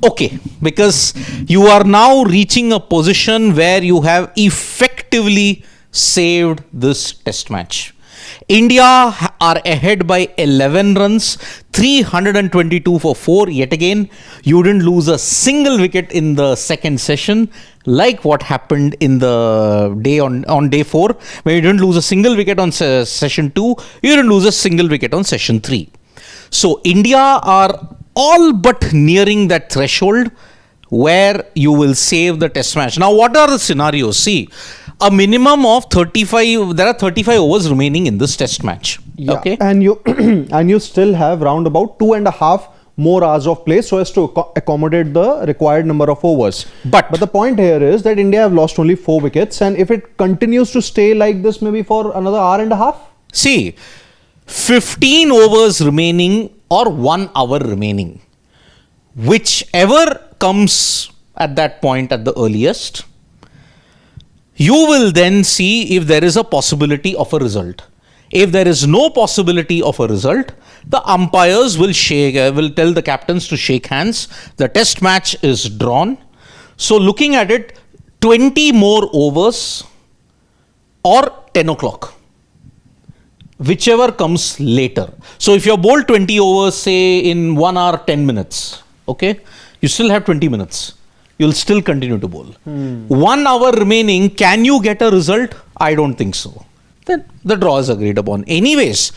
Okay, because you are now reaching a position where you have effectively saved this test match. India are ahead by 11 runs, 322 for 4. Yet again, you didn't lose a single wicket in the second session, like what happened in the day on day 4, where you didn't lose a single wicket on session 2, you didn't lose a single wicket on session 3. So India are all but nearing that threshold where you will save the test match. Now, what are the scenarios? See, a minimum of 35, there are 35 overs remaining in this test match. Yeah. Okay. And you and you still have round about 2.5 more hours of play so as to accommodate the required number of overs. But the point here is that India have lost only 4 wickets, and if it continues to stay like this maybe for another hour and a half. See, 15 overs remaining or 1 hour remaining. Whichever comes at that point at the earliest, you will then see if there is a possibility of a result. If there is no possibility of a result, the umpires will tell the captains to shake hands. The test match is drawn. So looking at it, 20 more overs or 10 o'clock. Whichever comes later. So if you're bowled 20 overs, say in 1 hour, 10 minutes, okay, you still have 20 minutes. You'll still continue to bowl. 1 hour remaining, can you get a result? I don't think so. Then the draw is agreed upon. Anyways,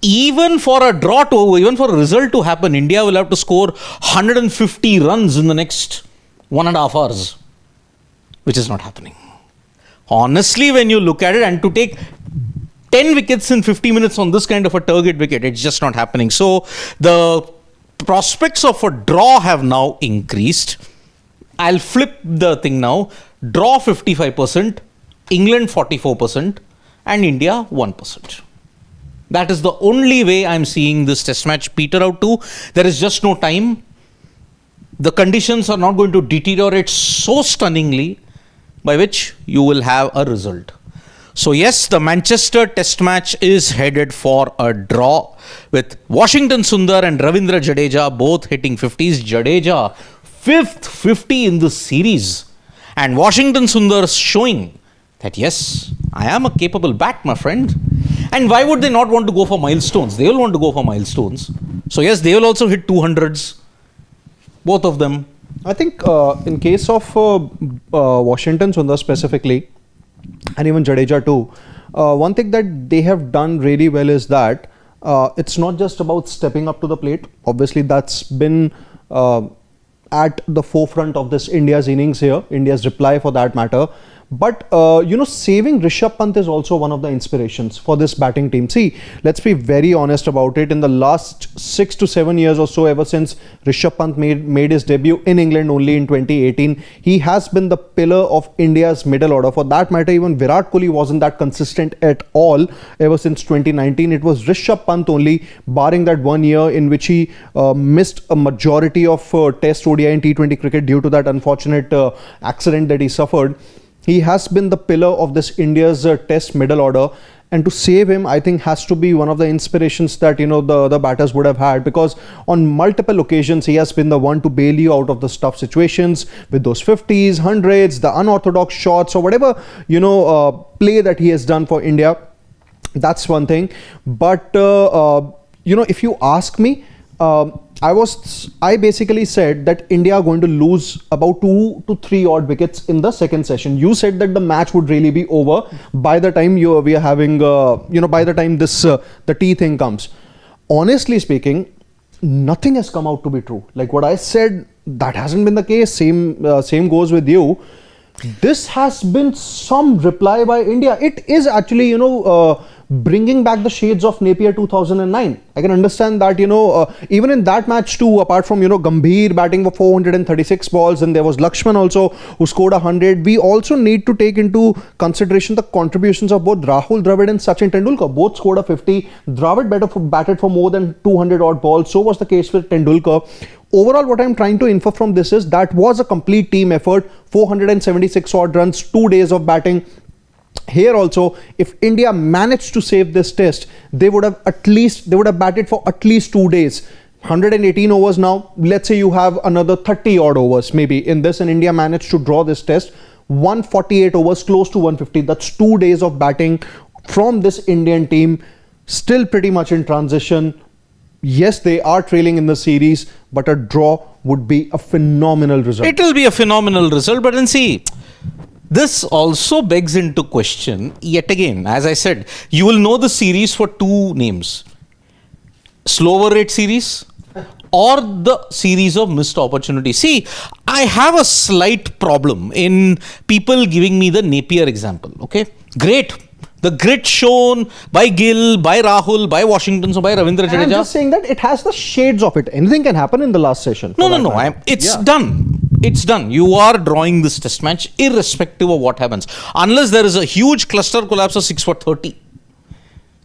even for a draw to, even for a result to happen, India will have to score 150 runs in the next 1.5 hours, which is not happening. Honestly, when you look at it, and to take 10 wickets in 50 minutes on this kind of a target wicket, it's just not happening. So the prospects of a draw have now increased. I'll flip the thing now. Draw 55%, England 44%, and India 1%. That is the only way I'm seeing this test match peter out to. There is just no time. The conditions are not going to deteriorate so stunningly by which you will have a result. So yes, the Manchester test match is headed for a draw with Washington Sundar and Ravindra Jadeja both hitting 50s. Jadeja, 5th 50 in the series. And Washington Sundar showing that yes, I am a capable bat, my friend. And why would they not want to go for milestones? They will want to go for milestones. So yes, they will also hit 200s. Both of them. I think in case of Washington Sundar specifically, and even Jadeja too, one thing that they have done really well is that it's not just about stepping up to the plate. Obviously, that's been at the forefront of this India's innings here, India's reply for that matter. But, saving Rishabh Pant is also one of the inspirations for this batting team. See, let's be very honest about it. In the last 6 to 7 years or so, ever since Rishabh Pant made his debut in England only in 2018, he has been the pillar of India's middle order. For that matter, even Virat Kohli wasn't that consistent at all ever since 2019. It was Rishabh Pant only, barring that 1 year in which he missed a majority of Test, ODI and T20 cricket due to that unfortunate accident that he suffered. He has been the pillar of this India's test middle order, and to save him, I think, has to be one of the inspirations that the batters would have had, because on multiple occasions he has been the one to bail you out of the tough situations with those 50s, 100s, the unorthodox shots, or whatever play that he has done for India. That's one thing. But if you ask me, I basically said that India are going to lose about 2 to 3 odd wickets in the second session. You said that the match would really be over by the time we are having, by the time this the tea thing comes. Honestly speaking, nothing has come out to be true. Like what I said, that hasn't been the case. Same goes with you. This has been some reply by India. It is actually, bringing back the shades of Napier 2009. I can understand that, even in that match too, apart from, Gambhir batting for 436 balls, and there was Lakshman also who scored 100. We also need to take into consideration the contributions of both Rahul Dravid and Sachin Tendulkar. Both scored a 50. Dravid batted for more than 200 odd balls. So was the case with Tendulkar. Overall, what I'm trying to infer from this is that was a complete team effort. 476 odd runs, 2 days of batting. Here also, if India managed to save this test, they would have batted for at least 2 days. 118 overs now. Let's say you have another 30 odd overs maybe in this, and India managed to draw this test. 148 overs, close to 150. That's 2 days of batting from this Indian team. Still pretty much in transition. Yes, they are trailing in the series, but a draw would be a phenomenal result. It will be a phenomenal result, but then see, this also begs into question, yet again, as I said, you will know the series for two names. Slower rate series or the series of missed opportunity. See, I have a slight problem in people giving me the Napier example. Okay, great. The grit shown by Gill, by Rahul, by Washington, so by Ravindra Jadeja. I'm just saying that it has the shades of it. Anything can happen in the last session. No. It's done. It's done. You are drawing this test match irrespective of what happens. Unless there is a huge cluster collapse of 6 for 30.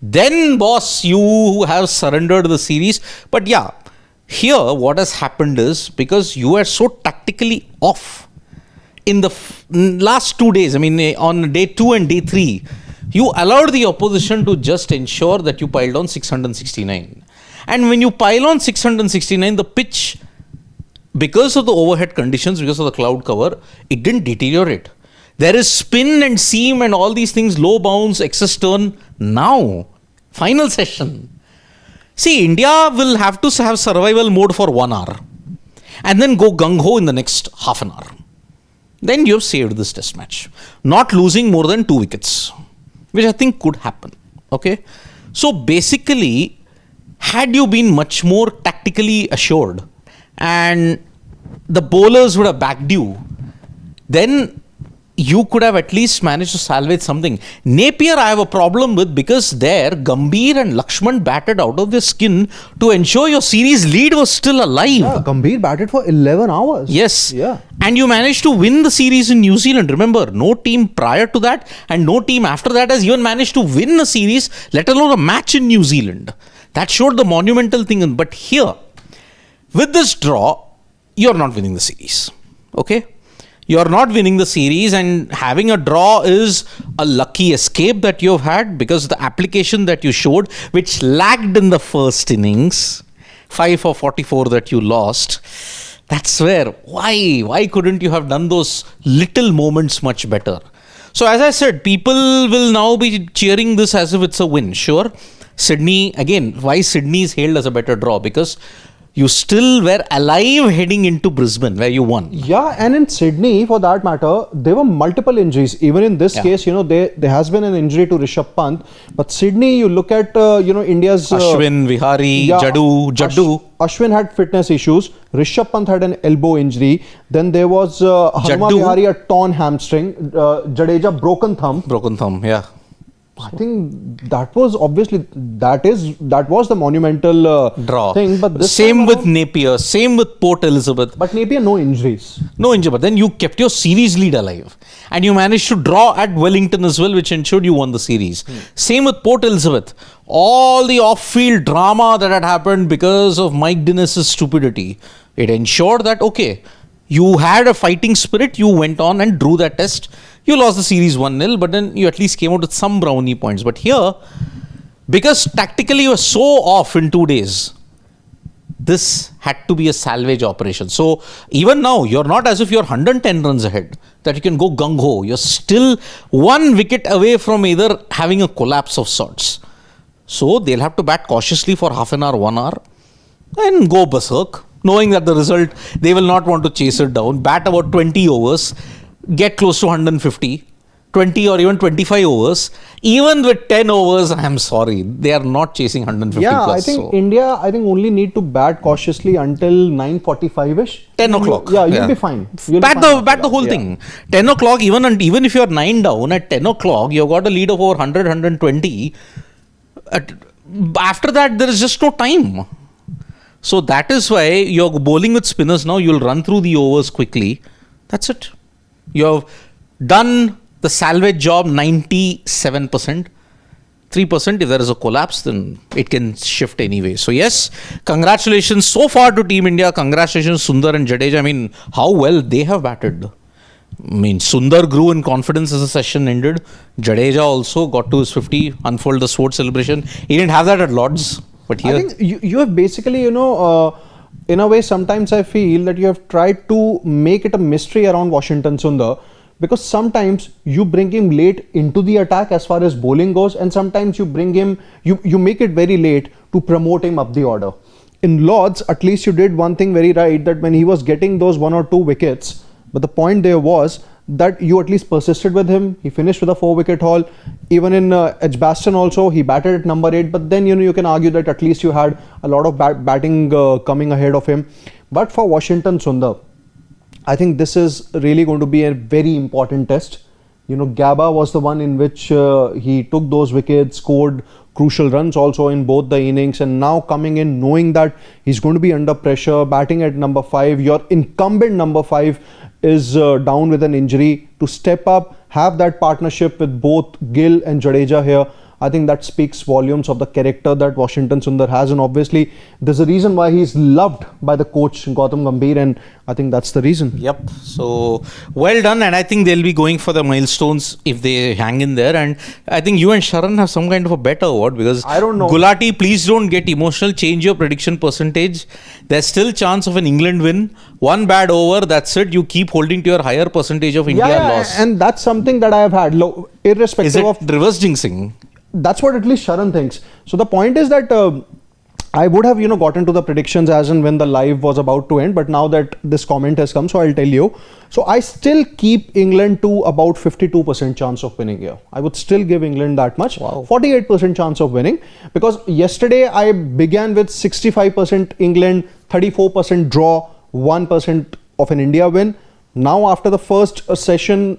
Then, boss, you have surrendered the series. But yeah, here what has happened is because you are so tactically off in the last 2 days. I mean, on day 2 and day 3, you allowed the opposition to just ensure that you piled on 669. And when you pile on 669, the pitch, because of the overhead conditions, because of the cloud cover, it didn't deteriorate. There is spin and seam and all these things, low bounce, excess turn. Now, final session. See, India will have to have survival mode for 1 hour and then go gung-ho in the next half an hour. Then you have saved this test match. Not losing more than 2 wickets, which I think could happen. Okay. So basically, had you been much more tactically assured and the bowlers would have backed you, then you could have at least managed to salvage something. Napier, I have a problem with because there, Gambhir and Lakshman batted out of their skin to ensure your series lead was still alive. Yeah, Gambhir batted for 11 hours. Yes. Yeah. And you managed to win the series in New Zealand. Remember, no team prior to that and no team after that has even managed to win a series, let alone a match in New Zealand. That showed the monumental thing. But here, with this draw, you're not winning the series. Okay? You're not winning the series, and having a draw is a lucky escape that you've had because the application that you showed, which lagged in the first innings, 5 for 44 that you lost, that's where, why couldn't you have done those little moments much better? So as I said, people will now be cheering this as if it's a win. Sure, Sydney, again, why Sydney is hailed as a better draw? Because you still were alive heading into Brisbane where you won. Yeah, and in Sydney, for that matter, there were multiple injuries. Even in this case, there has been an injury to Rishabh Pant. But Sydney, you look at, India's... Ashwin, Vihari, Jaddu. Ashwin had fitness issues. Rishabh Pant had an elbow injury. Then there was Hanuma Vihari, a torn hamstring. Jadeja, broken thumb. Broken thumb, yeah. I think that was obviously that was the monumental draw thing. But this same with Napier, same with Port Elizabeth. But Napier, no injuries. No injury, but then you kept your series lead alive, and you managed to draw at Wellington as well, which ensured you won the series. Same with Port Elizabeth. All the off-field drama that had happened because of Mike Dennis's stupidity, it ensured that you had a fighting spirit. You went on and drew that test. You lost the series 1-0, but then you at least came out with some brownie points. But here, because tactically you were so off in 2 days, this had to be a salvage operation. So even now, you're not as if you're 110 runs ahead, that you can go gung-ho. You're still 1 wicket away from either having a collapse of sorts. So they'll have to bat cautiously for half an hour, 1 hour, and go berserk, knowing that the result, they will not want to chase it down. Bat about 20 overs. Get close to 150, 20 or even 25 overs. Even with 10 overs, I'm sorry, they are not chasing 150 plus. Yeah, I think India, only need to bat cautiously until 9:45ish. 10 o'clock. You'll be fine. Bat the whole thing. 10 o'clock, even if you're 9 down, at 10 o'clock, you've got a lead of over 100, 120. After that, there is just no time. So that is why you're bowling with spinners now. You'll run through the overs quickly. That's it. You have done the salvage job 97%. 3%, if there is a collapse, then it can shift anyway. So yes, congratulations so far to Team India. Congratulations Sundar and Jadeja. I mean, how well they have batted. I mean, Sundar grew in confidence as the session ended. Jadeja also got to his 50, unfold the sword celebration. He didn't have that at Lord's. But I here, think you have basically, in a way, sometimes I feel that you have tried to make it a mystery around Washington Sundar, because sometimes you bring him late into the attack as far as bowling goes, and sometimes you bring him, you make it very late to promote him up the order. In Lords, at least you did one thing very right, that when he was getting those 1 or 2 wickets, but the point there was that you at least persisted with him. He finished with a 4-wicket haul. Even in Edgbaston also, he batted at number 8. But then, you can argue that at least you had a lot of batting coming ahead of him. But for Washington Sundar, I think this is really going to be a very important test. Gabba was the one in which he took those wickets, scored crucial runs also in both the innings, and now coming in knowing that he's going to be under pressure, batting at number 5, your incumbent number 5 is down with an injury, to step up, have that partnership with both Gill and Jadeja here. I think that speaks volumes of the character that Washington Sundar has, and obviously there's a reason why he's loved by the coach Gautam Gambhir, and I think that's the reason. yep. So well done, and I think they'll be going for the milestones if they hang in there. And I think you and Sharan have some kind of a bet award, because I don't know. Gulati, please don't get emotional. Change your prediction percentage. There's still chance of an England win. One bad over, that's it. You keep holding to your higher percentage of India loss. And that's something that I have had, irrespective Is it of. reverse jinxing? That's what at least Sharan thinks. So the point is that I would have gotten to the predictions as and when the live was about to end, but now that this comment has come, so I'll tell you. So I still keep England to about 52% chance of winning here. I would still give England that much. Wow. 48% chance of winning, because yesterday I began with 65% England, 34% draw, 1% of an India win. Now after the first session,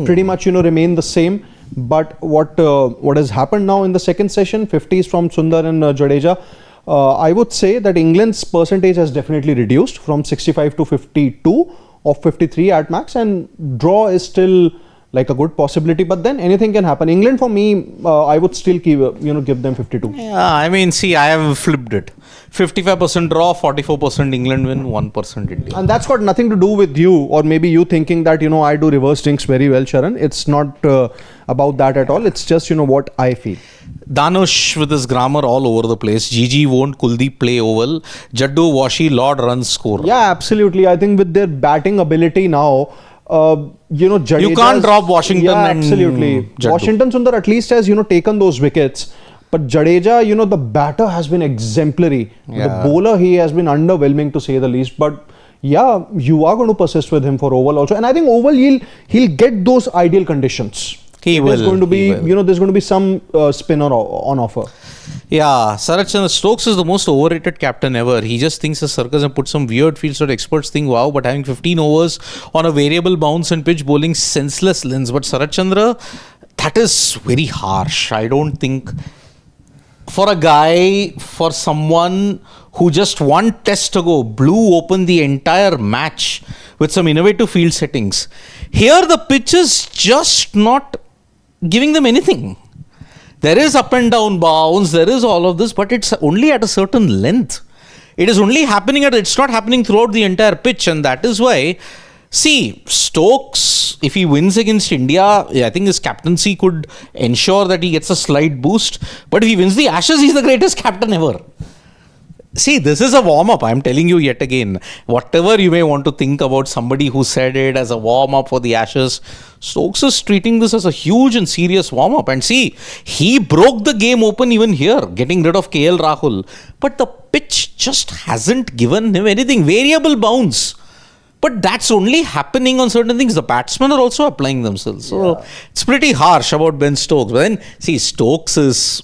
pretty much remain the same. But what has happened now in the second session, 50s from Sundar and Jadeja, I would say that England's percentage has definitely reduced from 65 to 52 of 53 at max, and draw is still like a good possibility, but then anything can happen. England, for me, I would still give them 52. Yeah, I mean, see, I have flipped it. 55% draw, 44% England win, 1% India. And that's got nothing to do with you, or maybe you thinking that, I do reverse jinx very well, Sharan. It's not about that at all. It's just, what I feel. Danush with his grammar all over the place. Gigi won't, Kuldeep play oval. Jaddu, Washi, Lord runs score. Yeah, absolutely. I think with their batting ability now, Jadeja's, you can't drop Washington. Yeah, and absolutely. Jaddu. Washington Sundar at least has, taken those wickets. But Jadeja, the batter has been exemplary. Yeah. The bowler, he has been underwhelming to say the least. But yeah, you are going to persist with him for oval also. And I think oval, he'll get those ideal conditions. There's going to be, there's going to be some spinner on offer. Yeah, Sarat Chandra Stokes is the most overrated captain ever. He just thinks a circus and put some weird fields where experts think, wow, but having 15 overs on a variable bounce and pitch bowling, senseless lens. But Sarat Chandra, that is very harsh. I don't think for someone who just one test ago blew open the entire match with some innovative field settings. Here the pitch is just not giving them anything. There is up and down bounce, there is all of this, but it's only at a certain length. It is only happening it's not happening throughout the entire pitch, and that is why, see, Stokes, if he wins against India, I think his captaincy could ensure that he gets a slight boost. But if he wins the Ashes, he's the greatest captain ever. See, this is a warm-up, I'm telling you yet again. Whatever you may want to think about somebody who said it as a warm-up for the Ashes, Stokes is treating this as a huge and serious warm-up. And see, he broke the game open even here, getting rid of KL Rahul. But the pitch just hasn't given him anything. Variable bounce. But that's only happening on certain things. The batsmen are also applying themselves. So it's pretty harsh about Ben Stokes. But then, see, Stokes is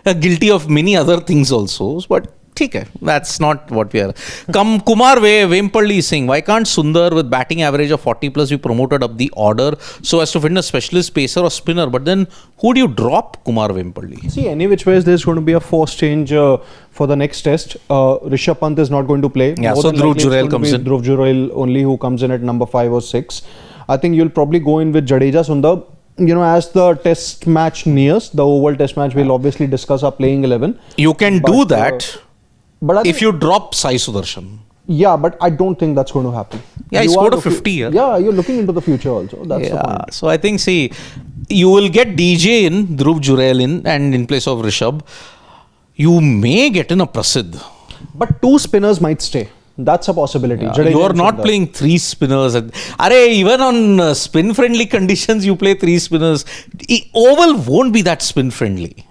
guilty of many other things also. But okay, that's not what we are. Kumar Vempalli is saying, why can't Sundar with batting average of 40 plus be promoted up the order so as to find a specialist pacer or spinner? But then who do you drop, Kumar Vempalli? See, any which ways there's going to be a forced change for the next test. Rishabh Pant is not going to play. Yeah, so Dhruv Jurel comes in. Dhruv Jurel only, who comes in at number 5 or 6. I think you'll probably go in with Jadeja, Sundar. As the test match nears, the oval test match, we'll obviously discuss our playing 11. You can do that. But if you drop Sai Sudarshan. Yeah, but I don't think that's going to happen. Yeah, he scored a 50. Yeah, you're looking into the future also. That's the point. So I think, see, you will get DJ in, Dhruv Jurel in, and in place of Rishabh. You may get in a Prasidh. But 2 spinners might stay. That's a possibility. Jadeja You are and not Sundar. playing 3 spinners. Even on spin-friendly conditions, you play 3 spinners. Oval won't be that spin-friendly.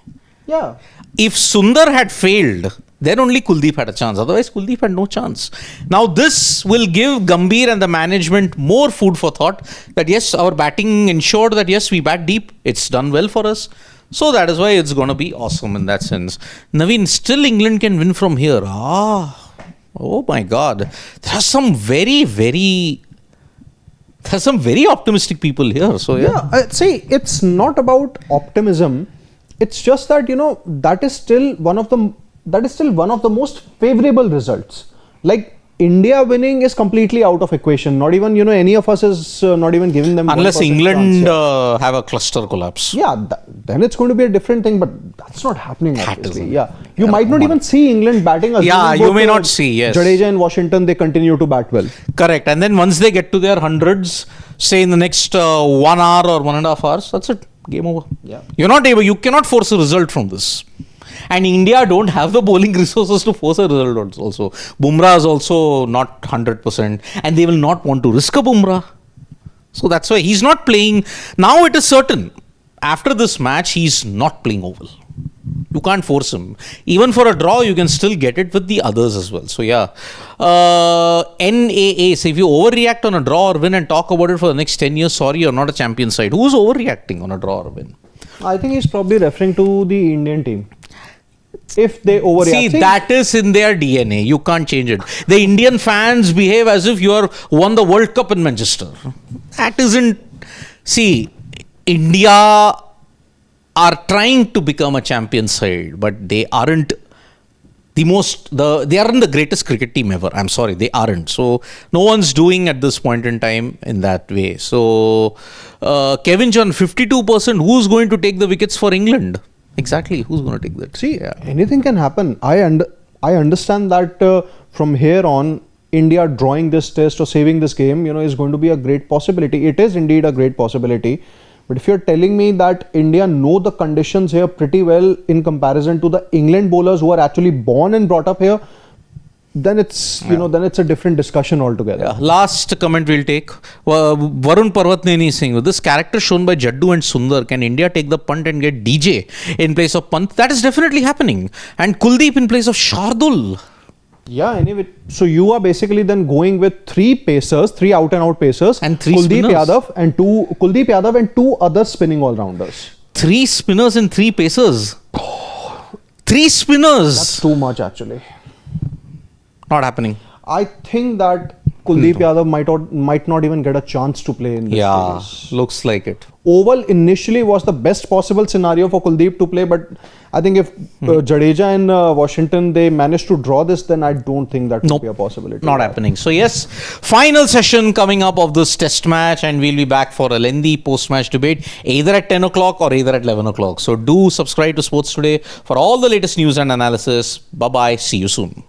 Yeah. If Sundar had failed, then only Kuldeep had a chance. Otherwise, Kuldeep had no chance. Now, this will give Gambhir and the management more food for thought that yes, our batting ensured that yes, we bat deep. It's done well for us. So that is why it's going to be awesome in that sense. Naveen, still England can win from here. Oh my God. There are some very optimistic people here. So yeah. See, it's not about optimism. It's just that, that is still one of the most favorable results. Like India winning is completely out of equation. Not even, any of us is not even giving them Unless 1% England chance, have a cluster collapse. yeah, then it's going to be a different thing, but that's not happening obviously. isn't. Yeah. You might not even see England batting. Yeah, assuming you both, may not see, yes. Jadeja and Washington, they continue to bat well. Correct. And then once they get to their hundreds, say in the next 1 hour or 1.5 hours, that's it. Game over. Yeah. You cannot force a result from this. And India don't have the bowling resources to force a result also. Bumrah is also not 100%. And they will not want to risk a Bumrah. So that's why he's not playing. Now it is certain. After this match, he's not playing oval. You can't force him. Even for a draw, you can still get it with the others as well. So yeah. NAA, so if you overreact on a draw or win and talk about it for the next 10 years, sorry, you're not a champion side. Who's overreacting on a draw or win? I think he's probably referring to the Indian team. If they overreact. See, that is in their DNA. You can't change it. The Indian fans behave as if you are won the World Cup in Manchester. That isn't. See, India are trying to become a champion side, but they aren't they aren't the greatest cricket team ever. I'm sorry, they aren't. So no one's doing at this point in time in that way. So Kevin John, 52%. Who's going to take the wickets for England? Exactly, who's going to take that? See, anything can happen. I understand that from here on, India drawing this test or saving this game, is going to be a great possibility. It is indeed a great possibility. But if you're telling me that India know the conditions here pretty well in comparison to the England bowlers who are actually born and brought up here, then it's then it's a different discussion altogether. Yeah. Last comment we'll take. Varun Parvatneni is saying, with this character shown by Jaddu and Sundar, can India take the punt and get DJ in place of Pant? That is definitely happening. And Kuldeep in place of Shardul. Yeah, anyway, so you are basically then going with 3 out and out pacers, and 3 Kuldeep spinners. Yadav and 2 other spinning all rounders. 3 spinners and 3 pacers. 3 spinners. That's too much actually. Not happening. I think that Kuldeep Yadav might not even get a chance to play in this series. Looks like it. Oval initially was the best possible scenario for Kuldeep to play, but I think if Jadeja and Washington, they manage to draw this, then I don't think that would be a possibility. Not happening. So yes, final session coming up of this test match, and we'll be back for a lengthy post-match debate either at 10 o'clock or either at 11 o'clock. So do subscribe to Sports Today for all the latest news and analysis. Bye-bye. See you soon.